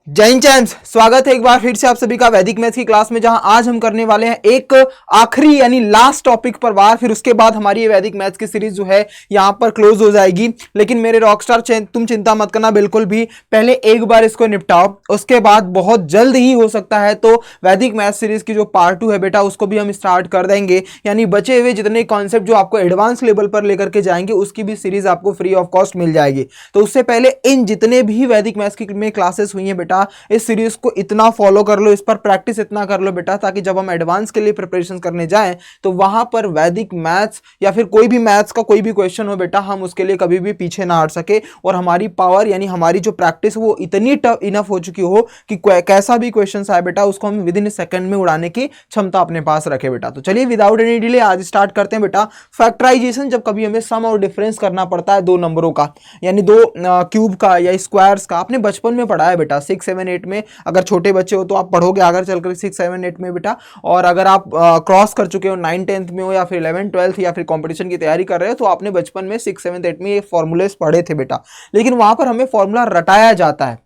जय हिंद चैम्प्स, स्वागत है एक बार फिर से आप सभी का वैदिक मैथ्स की क्लास में, जहां आज हम करने वाले हैं एक आखिरी यानी लास्ट टॉपिक पर बात। फिर उसके बाद हमारी ये वैदिक मैथ्स की सीरीज जो है यहां पर क्लोज हो जाएगी। लेकिन मेरे रॉकस्टार तुम चिंता मत करना बिल्कुल भी, पहले एक बार इसको निपटाओ, उसके बाद बहुत जल्द ही हो सकता है तो वैदिक मैथ्स सीरीज की जो पार्ट 2 है बेटा उसको भी हम स्टार्ट कर देंगे। यानी बचे हुए जितने कॉन्सेप्ट जो आपको एडवांस लेवल पर लेकर के जाएंगे उसकी भी सीरीज आपको फ्री ऑफ कॉस्ट मिल जाएगी। तो उससे पहले इन जितने भी वैदिक मैथ्स की में क्लासेस हुई हैं बेटा, इस सीरीज को इतना फॉलो कर लो, इस पर प्रैक्टिस इतना कर लो बेटा, ताकि जब हम एडवांस के लिए प्रिपरेशन करने जाएं तो वहां पर वैदिक मैथ्स या फिर कोई भी मैथ्स का कोई भी क्वेश्चन हो बेटा, हम उसके लिए कभी भी पीछे ना हट सके और हमारी पावर यानी हमारी जो प्रैक्टिस वो इतनी टफ इनफ हो चुकी हो कि कैसा भी क्वेश्चन आए बेटा उसको हम विद इन सेकंड में उड़ाने की क्षमता अपने पास रखे बेटा। तो चलिए विदाउट एनी डिले आज स्टार्ट करते हैं बेटा। फैक्टराइजेशन जब कभी हमें सम और डिफरेंस करना पड़ता है दो नंबरों का, यानी दो क्यूब का या स्क्वायर्स का, आपने बचपन में पढ़ा है बेटा 6, 7, 8 में। अगर छोटे बच्चे हो तो आप पढ़ोगे आगे चलकर 6, 7, 8 में बेटा, और अगर आप क्रॉस कर चुके हो 9, 10th में हो या फिर 11, 12th या फिर कंपटीशन की तैयारी कर रहे हो तो आपने बचपन में 6, 7, 8 में ये फॉर्मूलेस पढ़े थे बेटा। लेकिन वहां पर हमें फॉर्मूला रटाया जाता है।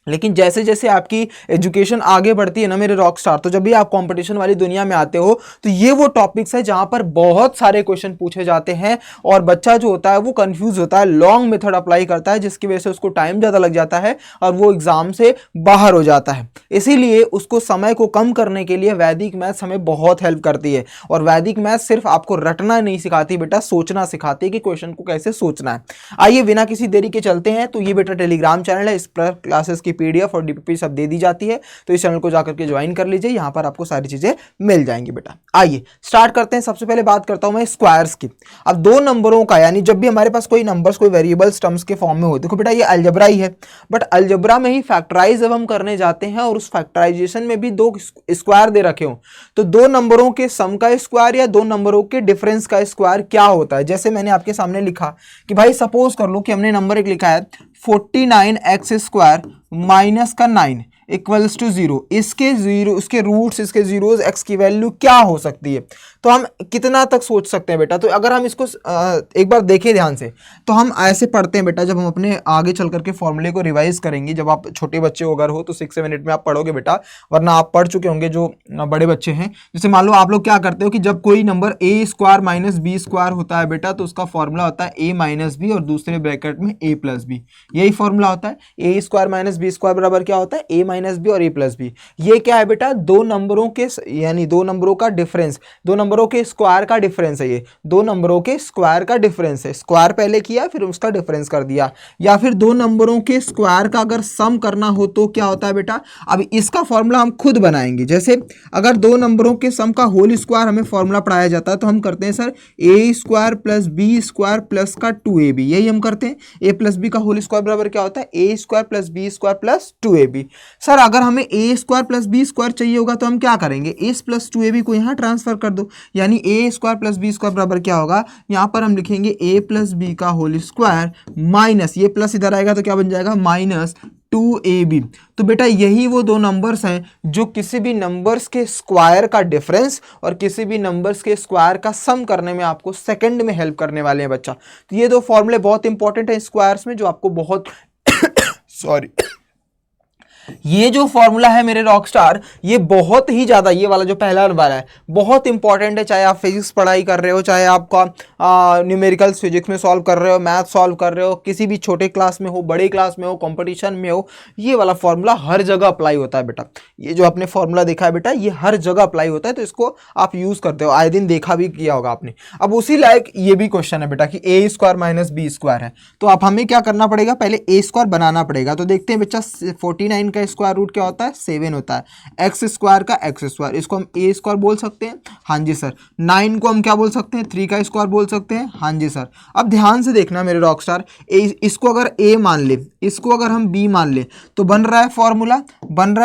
लेकिन जैसे जैसे आपकी एजुकेशन आगे बढ़ती है ना मेरे रॉक स्टार, तो जब भी आप कंपटीशन वाली दुनिया में आते हो तो ये वो टॉपिक्स है जहां पर बहुत सारे क्वेश्चन पूछे जाते हैं और बच्चा जो होता है वो कंफ्यूज होता है, लॉन्ग मेथड अप्लाई करता है, जिसकी वजह से उसको टाइम ज़्यादा लग जाता है और वो एग्जाम से बाहर हो जाता है। इसीलिए उसको समय को कम करने के लिए वैदिक मैथ्स हमें बहुत हेल्प करती है। और वैदिक मैथ्स सिर्फ आपको रटना नहीं सिखाती बेटा, सोचना सिखाती है कि क्वेश्चन को कैसे सोचना है। आइए बिना किसी देरी के चलते हैं। तो ये बेटा टेलीग्राम चैनल है, इस पर क्लासेस की पीडीएफ और डीपीपी सब दे दी जाती है, तो इस चैनल को जाकर के ज्वाइन कर लीजिए, यहां पर आपको सारी चीजें मिल जाएंगी बेटा। आइए स्टार्ट करते हैं। सबसे पहले बात करता हूं मैं स्क्वायर्स की। अब दो नंबरों का, यानी जब भी हमारे पास कोई नंबर्स कोई वेरिएबल्स टर्म्स के फॉर्म में हो, देखो बेटा ये अलजेब्रा ही है, बट अलजेब्रा में ही फैक्टराइज जब हम करने जाते हैं और उस फैक्टराइजेशन में भी दो स्क्वायर दे रखे हो, तो दो नंबरों के सम का स्क्वायर या दो नंबरों के डिफरेंस का स्क्वायर क्या होता है। जैसे मैंने आपके सामने लिखा कि भाई सपोज कर लो कि हमने नंबर एक लिखा है 49x² माइनस का 9 इक्वल्स टू 0। इसके जीरो, उसके रूट्स, इसके जीरोस, एक्स की वैल्यू क्या हो सकती है, तो हम कितना तक सोच सकते हैं बेटा। तो अगर हम इसको एक बार देखें ध्यान से, तो हम ऐसे पढ़ते हैं बेटा, जब हम अपने आगे चल करके फॉर्मूले को रिवाइज करेंगे, जब आप छोटे बच्चे अगर हो तो 6, 7, 8 में आप पढ़ोगे बेटा, वरना आप पढ़ चुके होंगे जो बड़े बच्चे हैं। जैसे मान लो आप लोग क्या करते हो कि जब कोई नंबर a² माइनस b² होता है बेटा, तो उसका फॉर्मूला होता है a माइनस बी और दूसरे ब्रैकेट में a प्लस बी, यही फॉर्मूला होता है। a² माइनस b² बराबर क्या होता है, a माइनस बी और a प्लस बी। ये क्या है बेटा, दो नंबरों के यानी दो नंबरों का डिफरेंस, दो नंबरों के स्क्वायर का डिफरेंस है। ये दो नंबरों के स्क्वायर का डिफरेंस है, स्क्वायर पहले किया फिर उसका डिफरेंस कर दिया। या फिर दो नंबरों के स्क्वायर का अगर सम करना हो तो क्या होता है बेटा, अब इसका फॉर्मूला हम खुद बनाएंगे। जैसे अगर दो नंबरों के सम का होल स्क्वायर हमें फॉर्मूला पढ़ाया जाता है तो हम करते हैं sir a² plus b² plus का 2ab, यही हम करते हैं। a प्लस बी का होल स्क्वायर बराबर क्या होता है, a² plus b² plus 2ab। Sir अगर हमें a² प्लस b² चाहिए होगा तो हम क्या करेंगे, a प्लस 2ab को यहाँ ट्रांसफर कर दो, यानी a² प्लस b² बराबर क्या होगा, यहाँ पर हम लिखेंगे a प्लस बी का होल स्क्वायर माइनस, ये प्लस इधर आएगा तो क्या बन जाएगा, माइनस 2ab। तो बेटा यही वो दो नंबर्स हैं जो किसी भी नंबर्स के स्क्वायर का डिफरेंस और किसी भी नंबर्स के स्क्वायर का सम करने में आपको सेकंड में हेल्प करने वाले हैं बच्चा। तो ये दो फॉर्मूले बहुत इंपॉर्टेंट है स्क्वायर्स में, जो आपको बहुत सॉरी ये जो फॉर्मूला है मेरे रॉकस्टार, ये बहुत ही ज्यादा, ये वाला जो पहला नंबर है बहुत इंपॉर्टेंट है। चाहे आप फिजिक्स पढ़ाई कर रहे हो, चाहे आपका न्यूमेरिकल्स फिजिक्स में सॉल्व कर रहे हो, मैथ सॉल्व कर रहे हो, किसी भी छोटे क्लास में हो, बड़े क्लास में हो, कंपटीशन में हो, ये वाला फॉर्मूला हर जगह अप्लाई होता है बेटा। ये जो आपने फॉर्मूला देखा है बेटा, ये हर जगह अप्लाई होता है, तो इसको आप यूज करते हो, आए दिन देखा भी किया होगा आपने। अब उसी लायक ये भी क्वेश्चन है बेटा कि a² माइनस b² है, तो अब हमें क्या करना पड़ेगा, पहले a² बनाना पड़ेगा। तो देखते हैं बच्चा 49 का स्क्वायर रूट क्या होता है, 7 होता है, x² का x², इसको हम a² बोल सकते हैं, हाँ जी सर। 9 को हम क्या बोल सकते हैं, 3 का स्क्वायर बोल सकते हैं, हाँ जी सर। अब ध्यान से देखना मेरे रॉकस्टार, इसको अगर a मान ले, इसको अगर हम b मान ले, तो बन रहा है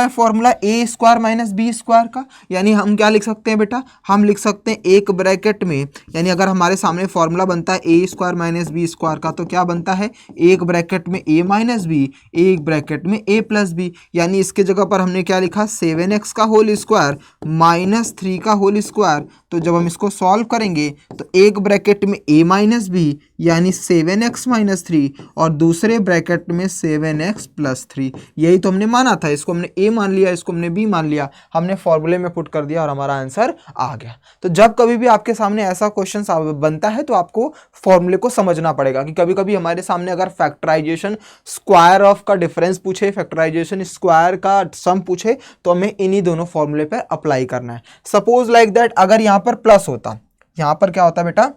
फॉर्मूला a² माइनस b² का, यानी हम क्या लिख सकते हैं बेटा, हम लिख सकते हैं एक ब्रैकेट में, यानी अगर हमारे सामने फॉर्मूला बनता है a² माइनस b² का, तो क्या बनता है, एक ब्रैकेट में a माइनस बी, एक ब्रैकेट में a प्लस बी, यानी इसके जगह पर हमने क्या लिखा, 7x का होल स्क्वायर माइनस 3 का होल स्क्वायर। तो जब हम इसको सॉल्व करेंगे तो एक ब्रैकेट में a माइनस बी, यानी 7x माइनस 3 और दूसरे ब्रैकेट में 7x प्लस 3। यही तो हमने माना था, इसको हमने a मान लिया, इसको हमने b मान लिया, हमने फॉर्मूले में पुट कर दिया और हमारा आंसर आ गया। तो जब कभी भी आपके सामने ऐसा क्वेश्चन बनता है तो आपको फॉर्मूले को समझना पड़ेगा कि कभी कभी हमारे सामने अगर फैक्टराइजेशन स्क्वायर ऑफ का डिफरेंस पूछे, फैक्टराइजेशन स्क्वायर का सम पूछे, तो हमें इन्हीं दोनों फॉर्मूले पर अप्लाई करना है। सपोज लाइक दैट अगर यहां पर प्लस होता, यहां पर क्या होता है बेटा,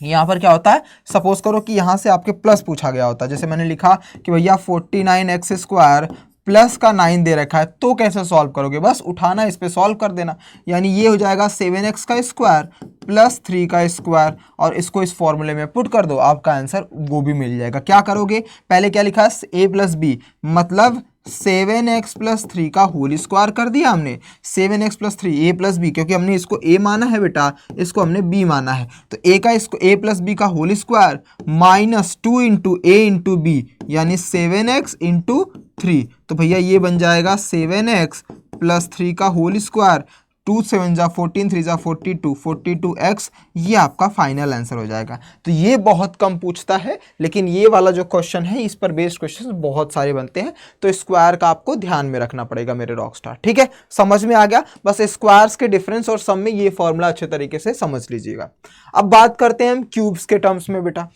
यहां पर क्या होता है, सपोज करो कि यहां से आपके प्लस पूछा गया होता, जैसे मैंने लिखा कि भैया 49x स्क्वायर प्लस का 9 दे रखा है, तो कैसे सॉल्व करोगे, बस उठाना, इस पे सॉल्व कर देना। यानी ये हो जाएगा 7x का स्क्वायर प्लस 3 का स्क्वायर, और इसको इस फॉर्मूले में पुट कर दो, आपका आंसर वो भी मिल जाएगा। क्या करोगे, पहले क्या लिखा, a प्लस बी, मतलब 7x प्लस 3 का होल स्क्वायर कर दिया हमने, 7x plus 3 a plus B, क्योंकि हमने इसको a माना है बेटा, इसको हमने b माना है, तो a का इसको a प्लस बी का whole square minus 2 into a into B, यानी 7x इंटू 3। तो भैया ये बन जाएगा 7x प्लस 3 का होल स्क्वायर, 2 7 जा 14, 3 जा 42, 42x, ये आपका फाइनल आंसर हो जाएगा। तो ये बहुत कम पूछता है, लेकिन ये वाला जो क्वेश्चन है इस पर बेस्ड क्वेश्चन बहुत सारे बनते हैं, तो स्क्वायर का आपको ध्यान में रखना पड़ेगा मेरे रॉकस्टार। ठीक है, समझ में आ गया, बस स्क्वायर्स के डिफरेंस और सम में ये फॉर्मूला अच्छे तरीके से समझ लीजिएगा। अब बात करते हैं हम क्यूब्स के टर्म्स में बेटा।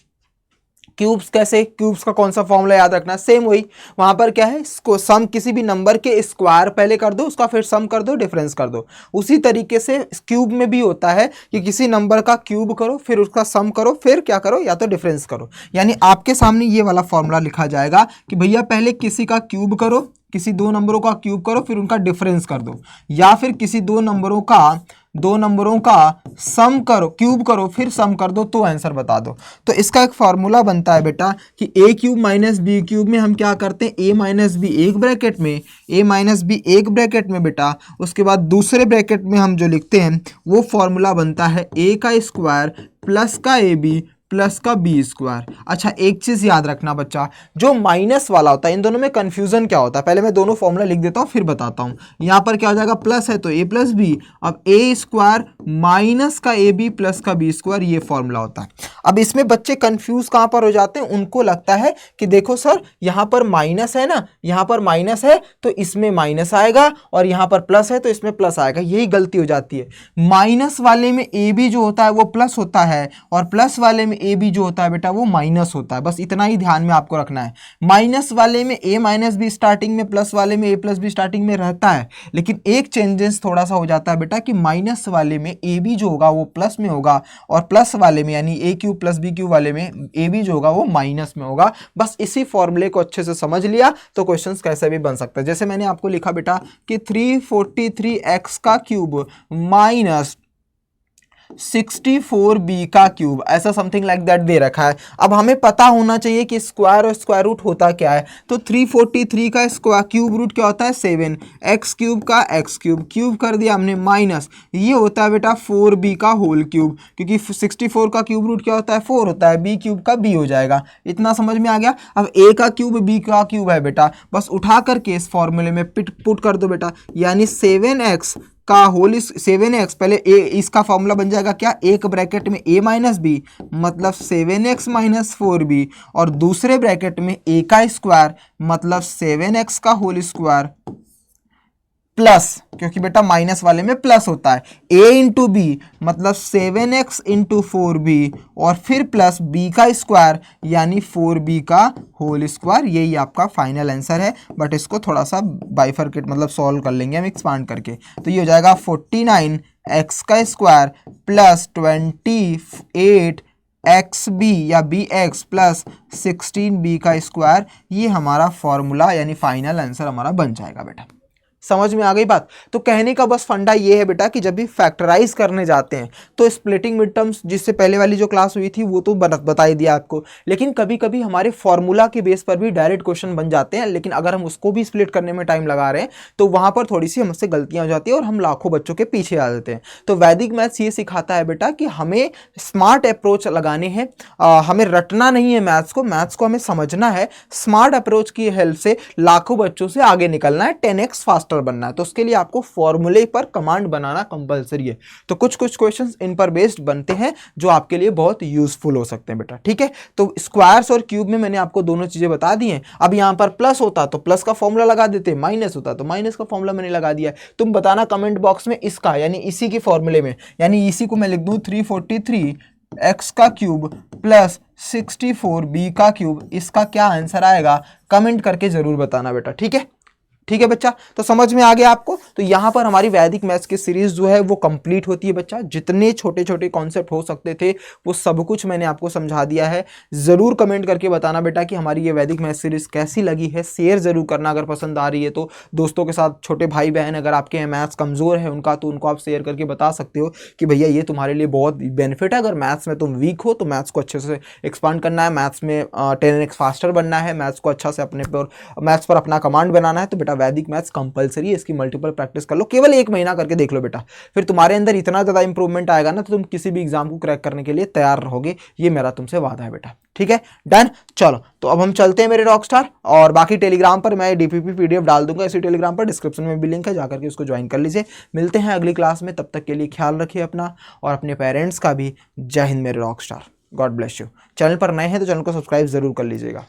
क्यूब्स कैसे, क्यूब्स का कौन सा फॉर्मूला याद रखना, सेम वही, वहां पर क्या है, इसको सम किसी भी नंबर के स्क्वायर पहले कर दो, उसका फिर सम कर दो, डिफरेंस कर दो। उसी तरीके से क्यूब में भी होता है कि किसी नंबर का क्यूब करो, फिर उसका सम करो, फिर क्या करो, या तो डिफरेंस करो। यानी आपके सामने ये वाला फॉर्मूला लिखा जाएगा कि भैया पहले किसी का क्यूब करो, किसी दो नंबरों का क्यूब करो, फिर उनका डिफरेंस कर दो, या फिर किसी दो नंबरों का सम करो, क्यूब करो, फिर सम कर दो, तो आंसर बता दो। तो इसका एक फॉर्मूला बनता है बेटा कि a cube minus B cube में हम क्या करते हैं, a माइनस बी एक ब्रैकेट में, a माइनस बी एक ब्रैकेट में बेटा, उसके बाद दूसरे ब्रैकेट में हम जो लिखते हैं वो फॉर्मूला बनता है a का स्क्वायर प्लस का ए बी प्लस का बी स्क्वायर। अच्छा, एक चीज याद रखना बच्चा, जो माइनस वाला होता है, इन दोनों में कंफ्यूजन क्या होता है, पहले मैं दोनों फॉर्मूला लिख देता हूं फिर बताता हूं। यहां पर क्या हो जाएगा, प्लस है तो a प्लस बी, अब a स्क्वायर माइनस का ए बी प्लस का बी स्क्वायर, ये फॉर्मूला होता है। अब इसमें बच्चे कंफ्यूज कहां पर हो जाते हैं, उनको लगता है कि देखो सर यहां पर माइनस है ना, यहां पर माइनस है तो इसमें माइनस आएगा, और यहां पर प्लस है तो इसमें प्लस आएगा, यही गलती हो जाती है। माइनस वाले में ए बी जो होता है वो प्लस होता है, और प्लस वाले में ए बी जो होता है बेटा वो माइनस होता है, बस इतना ही ध्यान में आपको रखना है। माइनस वाले में ए माइनस बी स्टार्टिंग में, प्लस वाले में ए प्लस बी स्टार्टिंग में रहता है, लेकिन एक चेंजेस थोड़ा सा हो जाता है बेटा कि माइनस वाले में ए बी जो होगा वो प्लस में होगा, और प्लस वाले में यानी ए क्यूब प्लस बी क्यूब वाले में ए बी जो होगा वो माइनस में होगा। बस इसी फॉर्मूले को अच्छे से समझ लिया तो क्वेश्चन कैसे भी बन सकता है। जैसे मैंने आपको लिखा बेटा कि 343x का क्यूब माइनस 64b का क्यूब, ऐसा समथिंग लाइक दैट दे रखा है। अब हमें पता होना चाहिए कि स्क्वायर और स्क्वायर रूट होता क्या है, तो 343 का स्क्वायर क्यूब रूट क्या होता है 7, एक्स क्यूब का एक्स क्यूब, क्यूब कर दिया हमने माइनस, ये होता है बेटा 4b का होल क्यूब, क्योंकि 64 का क्यूब रूट क्या होता है 4 होता है, b क्यूब का b हो जाएगा। इतना समझ में आ गया। अब a का क्यूब b का क्यूब है बेटा, बस उठा करके इस फॉर्मूले में पुट कर दो बेटा, यानी 7x का होल 7x, पहले a इसका फॉर्मूला बन जाएगा क्या, एक ब्रैकेट में a माइनस बी मतलब 7x माइनस 4b, और दूसरे ब्रैकेट में a का स्क्वायर मतलब 7x का होल स्क्वायर प्लस, क्योंकि बेटा माइनस वाले में प्लस होता है, a इंटू बी मतलब 7x इंटू 4b, और फिर प्लस b का स्क्वायर यानी 4b का होल स्क्वायर। यही आपका फाइनल आंसर है, बट इसको थोड़ा सा बाइफरकेट मतलब सॉल्व कर लेंगे हम एक्सपांड करके, तो ये हो जाएगा 49x का स्क्वायर प्लस 28 एक्स बी या बी एक्स प्लस 16b का स्क्वायर। ये हमारा फॉर्मूला यानी फाइनल आंसर हमारा बन जाएगा बेटा। समझ में आ गई बात। तो कहने का बस फंडा ये है बेटा कि जब भी फैक्टराइज करने जाते हैं तो स्प्लिटिंग मिड टर्म्स, जिससे पहले वाली जो क्लास हुई थी वो तो बता ही दिया आपको, लेकिन कभी कभी हमारे फॉर्मूला के बेस पर भी डायरेक्ट क्वेश्चन बन जाते हैं, लेकिन अगर हम उसको भी स्प्लिट करने में टाइम लगा रहे हैं तो वहां पर थोड़ी सी हमसे गलतियां हो जाती है और हम लाखों बच्चों के पीछे आ जाते हैं। तो वैदिक मैथ्स ये सिखाता है बेटा कि हमें स्मार्ट अप्रोच लगाने हैं, हमें रटना नहीं है मैथ्स को हमें समझना है, स्मार्ट अप्रोच की हेल्प से लाखों बच्चों से आगे निकलना है, 10x फास्ट फास्टर बनना है तो उसके लिए आपको फॉर्मूले पर कमांड बनाना कंपलसरी है। तो कुछ कुछ क्वेश्चंस इन पर बेस्ड बनते हैं जो आपके लिए बहुत यूजफुल हो सकते हैं बेटा, ठीक है। तो स्क्वायर्स और क्यूब में मैंने आपको दोनों चीजें बता दी हैं। अब यहां पर प्लस होता तो प्लस का फॉर्मूला लगा देते, माइनस होता तो माइनस का फॉर्मूला मैंने लगा दिया। तुम बताना कमेंट बॉक्स में इसका यानी इसी के फॉर्मूले में, यानी इसी को मैं लिख दूं 343 x का क्यूब प्लस 64 b का क्यूब, इसका क्या आंसर आएगा कमेंट करके जरूर बताना बेटा, ठीक है। ठीक है बच्चा, तो समझ में आ गया आपको। तो यहां पर हमारी वैदिक मैथ्स की सीरीज जो है वो कंप्लीट होती है बच्चा। जितने छोटे छोटे कॉन्सेप्ट हो सकते थे वो सब कुछ मैंने आपको समझा दिया है। जरूर कमेंट करके बताना बेटा कि हमारी ये वैदिक मैथ्स सीरीज कैसी लगी है। शेयर जरूर करना अगर पसंद आ रही है तो दोस्तों के साथ। छोटे भाई बहन अगर आपके मैथ्स कमजोर है उनका, तो उनको आप शेयर करके बता सकते हो कि भैया ये तुम्हारे लिए बहुत बेनिफिट है। अगर मैथ्स में तुम वीक हो तो मैथ्स को अच्छे से एक्सपांड करना है, मैथ्स में 10x फास्टर बनना है, मैथ्स को अच्छा से अपने पर मैथ्स पर अपना कमांड बनाना है, तो बेटा वैदिक मैथ्स कंपलसरी है। इसकी मल्टीपल प्रैक्टिस कर लो, केवल 1 महीना करके देख लो बेटा, फिर तुम्हारे अंदर इतना ज्यादा इंप्रूवमेंट आएगा ना तो तुम किसी भी एग्जाम को क्रैक करने के लिए तैयार रहोगे। ये मेरा तुमसे वादा है बेटा, ठीक है, डन। चलो तो अब हम चलते हैं मेरे रॉकस्टार, और बाकी टेलीग्राम पर मैं डीपीपी पीडीएफ डाल दूंगा इसी टेलीग्राम पर, डिस्क्रिप्शन में भी लिंक है, जाकर के उसको ज्वाइन कर लीजिए। मिलते हैं अगली क्लास में, तब तक के लिए ख्याल रखिए अपना और अपने पेरेंट्स का भी। जय हिंद मेरे Rockstar, God bless you. Channel पर नए हैं तो चैनल को सब्सक्राइब जरूर कर लीजिएगा।